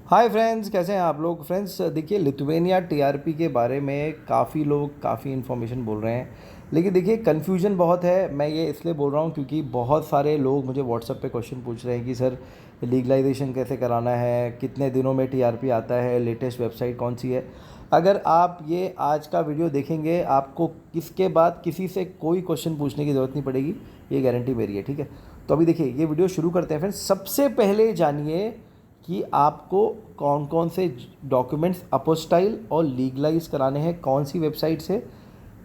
Hi friends, कैसे हैं आप लोग। फ्रेंड्स देखिए, लिथुवेनिया टीआरपी के बारे में काफ़ी लोग काफ़ी इन्फॉर्मेशन बोल रहे हैं, लेकिन देखिए कन्फ्यूजन बहुत है। मैं ये इसलिए बोल रहा हूँ क्योंकि बहुत सारे लोग मुझे व्हाट्सएप पे क्वेश्चन पूछ रहे हैं कि सर लीगलाइजेशन कैसे कराना है, कितने दिनों में टीआरपी आता है, लेटेस्ट वेबसाइट कौन सी है। अगर आप ये आज का वीडियो देखेंगे, आपको इसके बाद किसी से कोई क्वेश्चन पूछने की ज़रूरत नहीं पड़ेगी, ये गारंटी मेरी है। ठीक है, तो अभी देखिए ये वीडियो शुरू करते हैं फ्रेंड्स। सबसे पहले जानिए कि आपको कौन कौन से डॉक्यूमेंट्स अपोस्टाइल और लीगलाइज कराने हैं, कौन सी वेबसाइट से।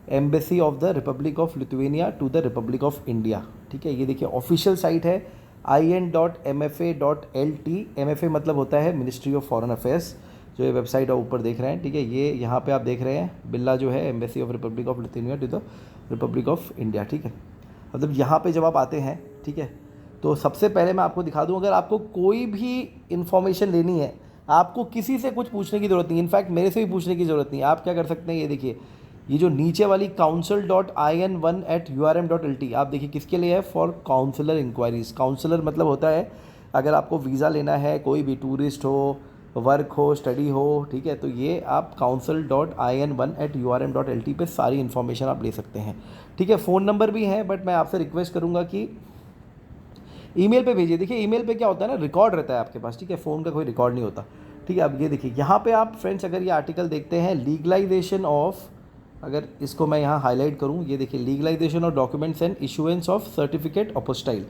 Embassy of the republic of Lithuania to the republic of India. ठीक है, ये देखिए ऑफिशियल साइट है in.mfa.lt। MFA मतलब होता है मिनिस्ट्री ऑफ फॉरेन अफेयर्स। जो ये वेबसाइट आप ऊपर देख रहे हैं, ठीक है, ये यहाँ पे आप देख रहे हैं बिल्ला जो है embassy of republic of Lithuania to the republic of India. ठीक है, मतलब यहाँ पे जब आप आते हैं, ठीक है, तो सबसे पहले मैं आपको दिखा दूं, अगर आपको कोई भी इन्फॉर्मेशन लेनी है, आपको किसी से कुछ पूछने की ज़रूरत नहीं, इनफैक्ट मेरे से भी पूछने की ज़रूरत नहीं। आप क्या कर सकते हैं, ये देखिए, ये जो नीचे वाली council.in1@urm.lt, आप देखिए किसके लिए है, फॉर काउंसलर इंक्वायरीज। काउंसलर मतलब होता है अगर आपको वीज़ा लेना है, कोई भी टूरिस्ट हो, वर्क हो, स्टडी हो, ठीक है, तो ये आप council.in1@urm.lt पे सारी इन्फॉर्मेशन आप ले सकते हैं। ठीक है, फ़ोन नंबर भी है, बट मैं आपसे रिक्वेस्ट करूँगा कि ईमेल पे भेजिए। देखिए ईमेल पे क्या होता है ना, रिकॉर्ड रहता है आपके पास, ठीक है, फ़ोन का कोई रिकॉर्ड नहीं होता। ठीक है, अब ये देखिए यहाँ पे आप फ्रेंड्स अगर ये आर्टिकल देखते हैं, लीगलाइजेशन ऑफ, अगर इसको मैं यहाँ हाईलाइट करूँ, ये देखिए legalisation of documents and issuance of certificate apostille.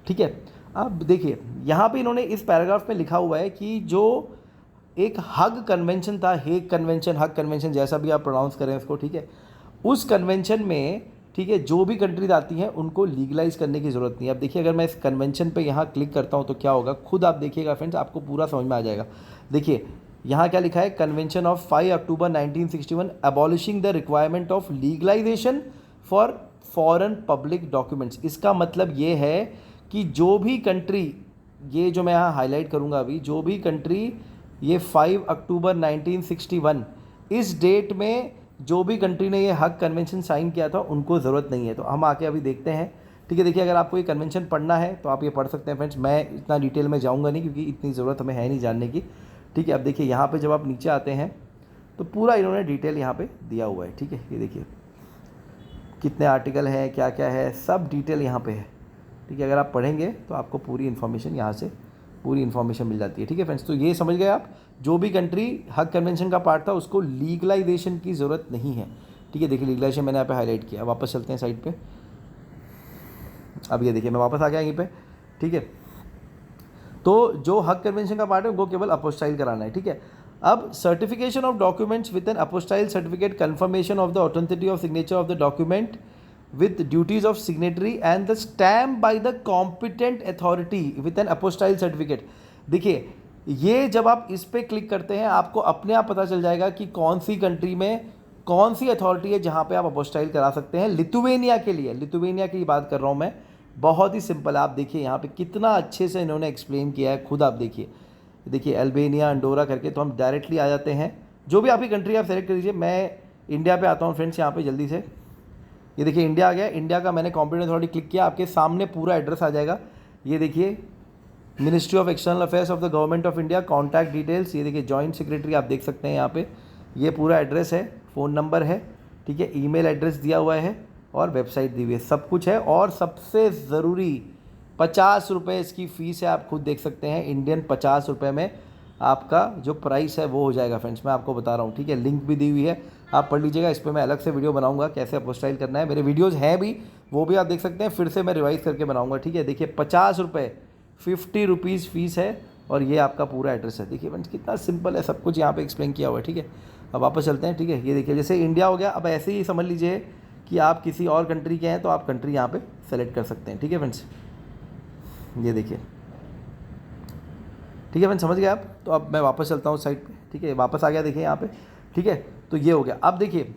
ठीक है, अब देखिए यहाँ पे इन्होंने इस पैराग्राफ में लिखा हुआ है कि जो एक हग कन्वेंशन था, हेग कन्वेंशन, हग कन्वेंशन, जैसा भी आप प्रोनाउंस करें इसको, ठीक है, उस कन्वेंशन में, ठीक है, जो भी कंट्रीज आती हैं उनको लीगलाइज करने की ज़रूरत नहीं है। अब देखिए अगर मैं इस कन्वेंशन पे यहाँ क्लिक करता हूँ तो क्या होगा, खुद आप देखिएगा फ्रेंड्स, आपको पूरा समझ में आ जाएगा। देखिए यहाँ क्या लिखा है, convention of 5 October 1961 abolishing the requirement of legalisation for foreign public documents. इसका मतलब ये है कि जो भी कंट्री, ये जो मैं यहाँ हाईलाइट करूँगा अभी, जो भी कंट्री ये 5 अक्टूबर 1961 इस डेट में जो भी कंट्री ने ये हक कन्वेंशन साइन किया था उनको ज़रूरत नहीं है। तो हम आके अभी देखते हैं। ठीक है, देखिए अगर आपको ये कन्वेंशन पढ़ना है तो आप ये पढ़ सकते हैं फ्रेंड्स, मैं इतना डिटेल में जाऊंगा नहीं क्योंकि इतनी ज़रूरत हमें है नहीं जानने की। ठीक है, अब देखिए यहाँ पे जब आप नीचे आते हैं तो पूरा इन्होंने डिटेल यहाँ पे दिया हुआ है। ठीक है, ये देखिए कितने आर्टिकल हैं, क्या क्या है, सब डिटेल यहाँ पे है। ठीक है, अगर आप पढ़ेंगे तो आपको पूरी इन्फॉर्मेशन यहाँ से पूरी इन्फॉर्मेशन मिल जाती है। ठीक है फ्रेंड्स, तो ये समझ गए आप, जो भी कंट्री हक कन्वेंशन का पार्ट था उसको लीगलाइजेशन की ज़रूरत नहीं है। ठीक है, देखिए लीगलाइजेशन मैंने यहाँ पे हाईलाइट किया। वापस चलते हैं साइड पे। अब ये देखिए मैं वापस आ गया यहीं पे। ठीक है, तो जो हक कन्वेंशन का पार्ट है उनको केवल अपोस्टाइल कराना है। ठीक है, अब certification of documents with an apostille certificate, confirmation of the authenticity of signature of the document with duties of signatory and the stamp by the competent authority with an apostille certificate। देखिए ये जब आप इस पे click करते हैं आपको अपने आप पता चल जाएगा कि कौन सी कंट्री में कौन सी अथॉरिटी है जहाँ पे आप अपोस्टाइल करा सकते हैं। लिथुवेनिया के लिए, लिथुवेनिया की बात कर रहा हूँ मैं, बहुत ही सिंपल। आप देखिए यहाँ पे कितना अच्छे से इन्होंने एक्सप्लेन किया है, खुद आप देखिए। देखिए अल्बेनिया, अंडोरा करके, तो हम डायरेक्टली आ जाते हैं। जो भी आपकी कंट्री आप सेलेक्ट कर लीजिए। मैं इंडिया पे आता हूँ फ्रेंड्स, यहाँ पे जल्दी से। ये देखिए इंडिया आ गया। इंडिया का मैंने कॉम्पिटेंट अथॉरिटी क्लिक किया, आपके सामने पूरा एड्रेस आ जाएगा। ये देखिए ministry of external affairs of the government of India, contact details, ये देखिए जॉइंट सेक्रेटरी आप देख सकते हैं यहाँ पे। ये पूरा एड्रेस है, फ़ोन नंबर है, ठीक है, ईमेल एड्रेस दिया हुआ है और वेबसाइट दी हुई है, सब कुछ है। और सबसे ज़रूरी 50 रुपये इसकी फ़ीस है, आप खुद देख सकते हैं। इंडियन 50 रुपये में आपका जो प्राइस है वो हो जाएगा फ्रेंड्स, मैं आपको बता रहा हूँ। ठीक है, लिंक भी दी हुई है, आप पढ़ लीजिएगा। इस पर मैं अलग से वीडियो बनाऊंगा कैसे अपोस्टाइल करना है, मेरे वीडियोस हैं भी, वो भी आप देख सकते हैं। फिर से मैं रिवाइज़ करके बनाऊंगा। ठीक है, देखिए 50 रुपये, 50 रुपीज़ फ़ीस है और ये आपका पूरा एड्रेस है। देखिए फ्रेंड्स कितना सिंपल है, सब कुछ यहाँ पे एक्सप्लेन किया हुआ है। ठीक है, अब वापस चलते हैं। ठीक है, ये देखिए जैसे इंडिया हो गया। अब ऐसे ही समझ लीजिए कि आप किसी और कंट्री के हैं तो आप कंट्री यहाँ पर सेलेक्ट कर सकते हैं। ठीक है फ्रेंड्स, ये देखिए। ठीक है फ्रेंड्स, समझ गए आप। तो अब मैं वापस चलता हूँ साइड पे। ठीक है, वापस आ गया देखिए यहाँ पे। ठीक है, तो ये हो गया। अब देखिए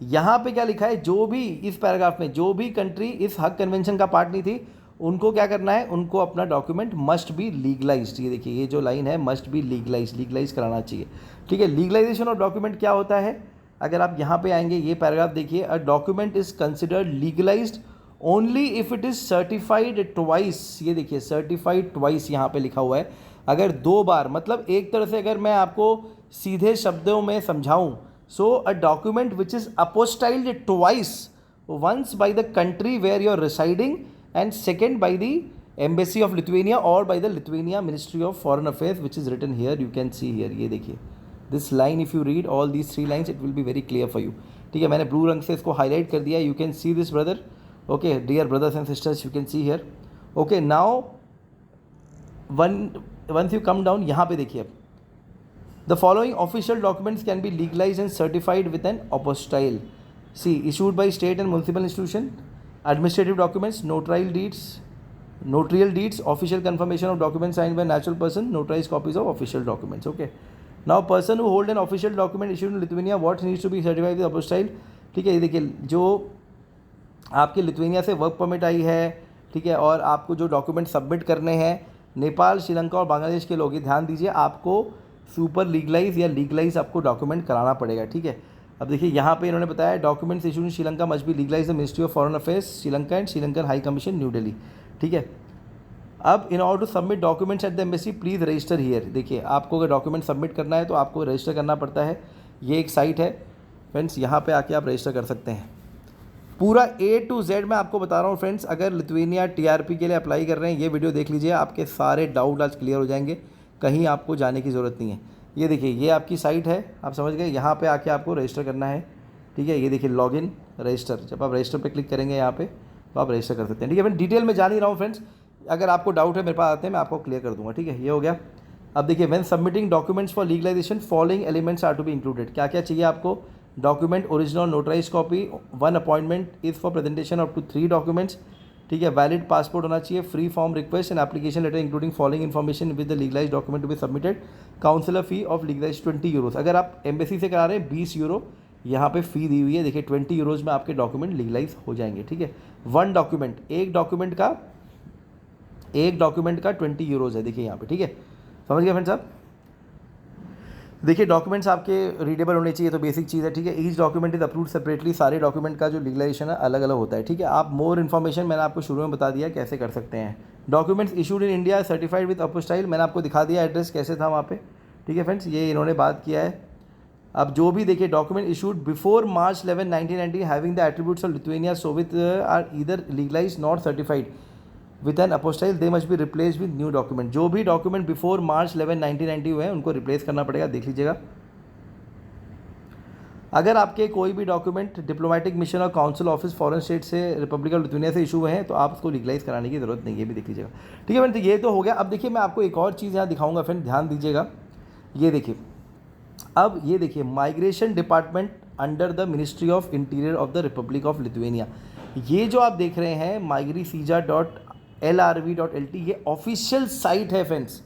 यहाँ पे क्या लिखा है, जो भी इस पैराग्राफ में जो भी कंट्री इस हक कन्वेंशन का पार्ट नहीं थी उनको क्या करना है, उनको अपना डॉक्यूमेंट मस्ट बी लीगलाइज्ड। ये देखिए ये जो लाइन है, मस्ट बी लीगलाइज, लीगलाइज कराना चाहिए। ठीक है, लीगलाइजेशन ऑफ डॉक्यूमेंट क्या होता है, अगर आप यहाँ पे आएंगे, ये पैराग्राफ देखिए, a document is considered legalised only if it is certified twice. ये देखिए सर्टिफाइड ट्वाइस यहाँ पे लिखा हुआ है अगर 2 बार, मतलब एक तरह से अगर मैं आपको सीधे शब्दों में समझाऊं, so a document which is apostilled twice, once by the country where you are residing and second by the embassy of Lithuania or by the Lithuania ministry of foreign affairs which is written here, you can see here, ये देखिए this line, if you read all these 3 lines it will be very clear for you. ठीक है, मैंने blue रंग से इसको highlight कर दिया, you can see this brother. Okay dear brothers and sisters, you can see here. Okay now once you come down, यहाँ पे देखिए अब the following official documents can be legalise and certified with an apostille. See issued by state and municipal institution, administrative documents, notarial deeds, official confirmation of documents signed by natural person, notarized copies of official documents. Okay, now person who hold an official document issued in Lithuania, what needs to be certified with apostille। ठीक है, ये देखिए जो आपके Lithuania से work permit आई है, ठीक है, और आपको जो डॉक्यूमेंट सबमिट करने हैं, नेपाल, श्रीलंका और बांग्लादेश के लोग, ये ध्यान दीजिए, आपको सुपर लीगलाइज या लीगलाइज आपको डॉक्यूमेंट कराना पड़ेगा। ठीक है, अब देखिए यहाँ पे इन्होंने बताया documents issued in Sri Lanka must be legalise the ministry of foreign affairs Sri Lanka and Sri Lankan high commission New Delhi. ठीक है, अब in order to submit documents at the embassy please register here. देखिए आपको अगर डॉक्यूमेंट सबमिट करना है तो आपको रजिस्टर करना पड़ता है, ये एक साइट है फ्रेंड्स, यहाँ पे आके आप रजिस्टर कर सकते हैं। पूरा A to Z मैं आपको बता रहा हूँ फ्रेंड्स, अगर लिथुएनिया TRP के लिए अप्लाई कर रहे हैं, ये वीडियो देख लीजिए, आपके सारे डाउट आज क्लियर हो जाएंगे, कहीं आपको जाने की ज़रूरत नहीं है। ये देखिए ये आपकी साइट है, आप समझ गए, यहाँ पे आके आपको रजिस्टर करना है। ठीक है, ये देखिए लॉगिन रजिस्टर, जब आप रजिस्टर पे क्लिक करेंगे यहाँ पे तो आप रजिस्टर कर सकते हैं। ठीक है, मैं डिटेल में जा नहीं रहा हूँ फ्रेंड्स, अगर आपको डाउट है मेरे पास आते हैं, मैं आपको क्लियर कर दूँगा। ठीक है, ये हो गया। अब देखिए when submitting documents for legalisation following elements are to be included. क्या क्या चाहिए आपको? Document original notarise copy, 1 appointment is for presentation up to 3 documents. ठीक है, वैलिड पासपोर्ट होना चाहिए, free form request and application letter including following information with the legalise document to be submitted. Counsellor fee of legalise 20 euros. अगर आप embassy से करा रहे हैं 20 यूरो यहाँ पे फ़ी दी हुई है, देखिए 20 यूरोज में आपके डॉक्यूमेंट लीगलाइज हो जाएंगे। ठीक है, 1 डॉक्यूमेंट, एक डॉक्यूमेंट का 20 यूरोज है, देखिए यहाँ पे। ठीक है, समझ गए फ्रेंड्स आप? देखिए डॉक्यूमेंट्स आपके रीडेबल होने चाहिए, तो बेसिक चीज़ है। ठीक है, each document is approved separately, सारे डॉक्यूमेंट का जो लीगलाइजेशन है अलग अलग होता है। ठीक है, आप मोर इन्फॉर्मेशन मैंने आपको शुरू में बता दिया कैसे कर सकते हैं। Documents issued in India certified with apostille, मैंने आपको दिखा दिया एड्रेस कैसे था वहाँ पे। ठीक है फ्रेंड्स, ये इन्होंने बात किया है। अब जो भी देखिए document issued before March 11, 1990 having the attributes of Lithuania Soviet are either legalise not certified with an apostille they must be replace with new document. जो भी डॉक्यूमेंट बिफोर March 11, 1990 हुए हैं उनको रिप्लेस करना पड़ेगा, देख लीजिएगा। अगर आपके कोई भी डॉक्यूमेंट डिप्लोमेटिक मिशन और काउंसिल ऑफिस फॉरेन स्टेट से रिपब्लिक ऑफ लिथुएनिया से इशू हुए हैं तो आप उसको लीगलाइज कराने की ज़रूरत नहीं है, ये भी देख लीजिएगा। ठीक है फ्रेंड, तो ये तो हो गया। अब देखिए मैं आपको एक और चीज़ यहाँ दिखाऊंगा फ्रेंड, ध्यान दीजिएगा। ये देखिए, अब ये देखिए migration department under the ministry of interior of the republic of Lithuania. ये जो आप देख रहे हैं migricija.lrv.lt, ये ऑफिशियल साइट है फ्रेंड्स।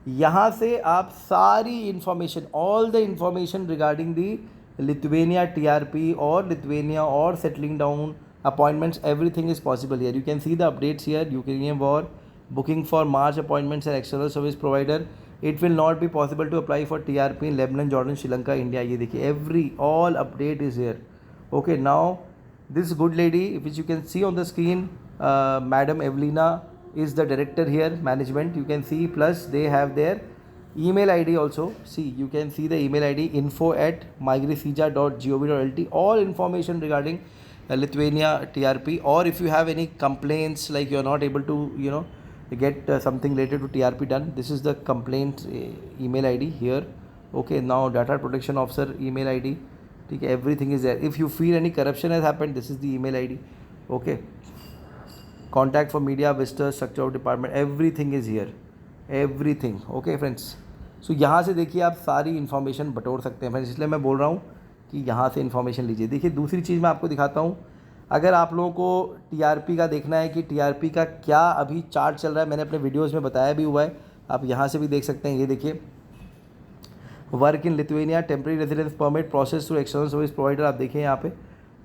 यहाँ से आप सारी information, all the information regarding the Lithuania TRP और लिथुएनिया और settling down appointments, everything is possible here. You can see the updates here. Ukrainian war, booking for March appointments and external service provider, it will not be possible to apply for TRP in Lebanon, Jordan, Sri Lanka, India. ये देखिए every all update is here. Okay, now this good lady which you can see on the screen, madam Evelina is the director here, management, you can see, plus they have their email ID also. See, you can see the email ID info@migricija.gov.lt, all information regarding Lithuania TRP, or if you have any complaints like you are not able to get something related to TRP done, this is the complaint email ID here. Okay, now data protection officer email ID, ठीक है, everything is there. If you feel any corruption has happened, this is the email ID. Okay, contact for media visitors, structure of department, everything is here, everything. Okay friends, so यहाँ से देखिए आप सारी information बटोर सकते हैं friends, इसलिए मैं बोल रहा हूँ कि यहाँ से इन्फॉर्मेशन लीजिए। देखिए दूसरी चीज़ मैं आपको दिखाता हूँ, अगर आप लोगों को TRP का देखना है कि TRP का क्या अभी चार्ट चल रहा है, मैंने अपने वीडियोज़ में बताया भी हुआ है, आप यहाँ से भी देख सकते हैं। ये देखिए work in Lithuania, temporary residence permit, process through external service provider, आप देखिए यहाँ पे।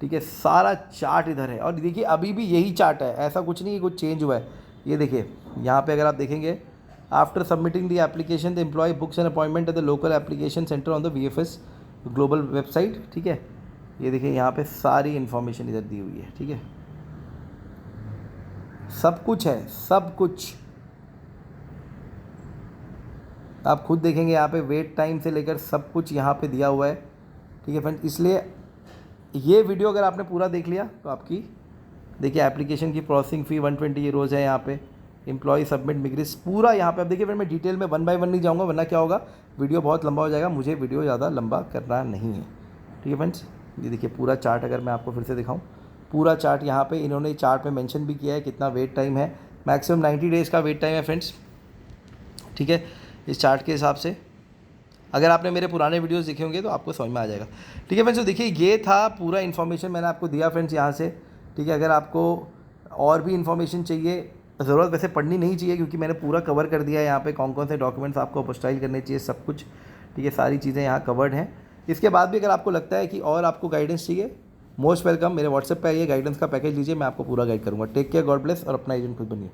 ठीक है, सारा चार्ट इधर है, और देखिए अभी भी यही चार्ट है, ऐसा कुछ नहीं कि कुछ चेंज हुआ है। ये देखिए यहाँ पे अगर आप देखेंगे, after submitting the application the employ books an appointment at the local application centre on the VFS global website. ठीक है, ये देखिए यहाँ पे सारी इन्फॉर्मेशन इधर दी हुई है। ठीक है, सब कुछ है, सब कुछ। आप खुद देखेंगे यहाँ पे वेट टाइम से लेकर सब कुछ यहाँ पे दिया हुआ है, ठीक है फ्रेंड्स। इसलिए ये वीडियो अगर आपने पूरा देख लिया तो आपकी देखिए एप्लीकेशन की प्रोसेसिंग फ़ी 120 यूरोज़ है यहाँ पे, एम्प्लॉय सबमिट मिग्रेस पूरा यहाँ पे। अब देखिए फिर मैं डिटेल में 1 बाय 1 नहीं जाऊँगा, वरना क्या होगा, वीडियो बहुत लंबा हो जाएगा, मुझे वीडियो ज़्यादा लंबा करना नहीं है, ठीक है फ्रेंड्स। ये देखिए पूरा चार्ट अगर मैं आपको फिर से दिखाऊँ, पूरा चार्ट यहाँ पे इन्होंने चार्ट में मेंशन भी किया है कितना वेट टाइम है। मैक्सिमम 90 डेज़ का वेट टाइम है फ्रेंड्स, ठीक है, इस चार्ट के हिसाब से। अगर आपने मेरे पुराने वीडियोस देखे होंगे तो आपको समझ में आ जाएगा, ठीक है फ्रेंड्स। तो देखिए ये था पूरा इन्फॉर्मेशन मैंने आपको दिया फ्रेंड्स यहाँ से, ठीक है। अगर आपको और भी इन्फॉर्मेशन चाहिए, ज़रूरत वैसे पढ़नी नहीं चाहिए क्योंकि मैंने पूरा कवर कर दिया है यहाँ पे कौन कौन से डॉक्यूमेंट्स आपको अपोस्टाइल करने चाहिए, सब कुछ, ठीक है, सारी चीज़ें यहाँ कवर्ड हैं। इसके बाद भी अगर आपको लगता है कि और आपको गाइडेंस चाहिए, मोस्ट वेलकम, मेरे व्हाट्सएप पे आइए, गाइडेंस का पैकेज लीजिए, मैं आपको पूरा गाइड करूँगा। टेक केयर, गॉड ब्लेस, और अपना एजेंट खुद बनिए।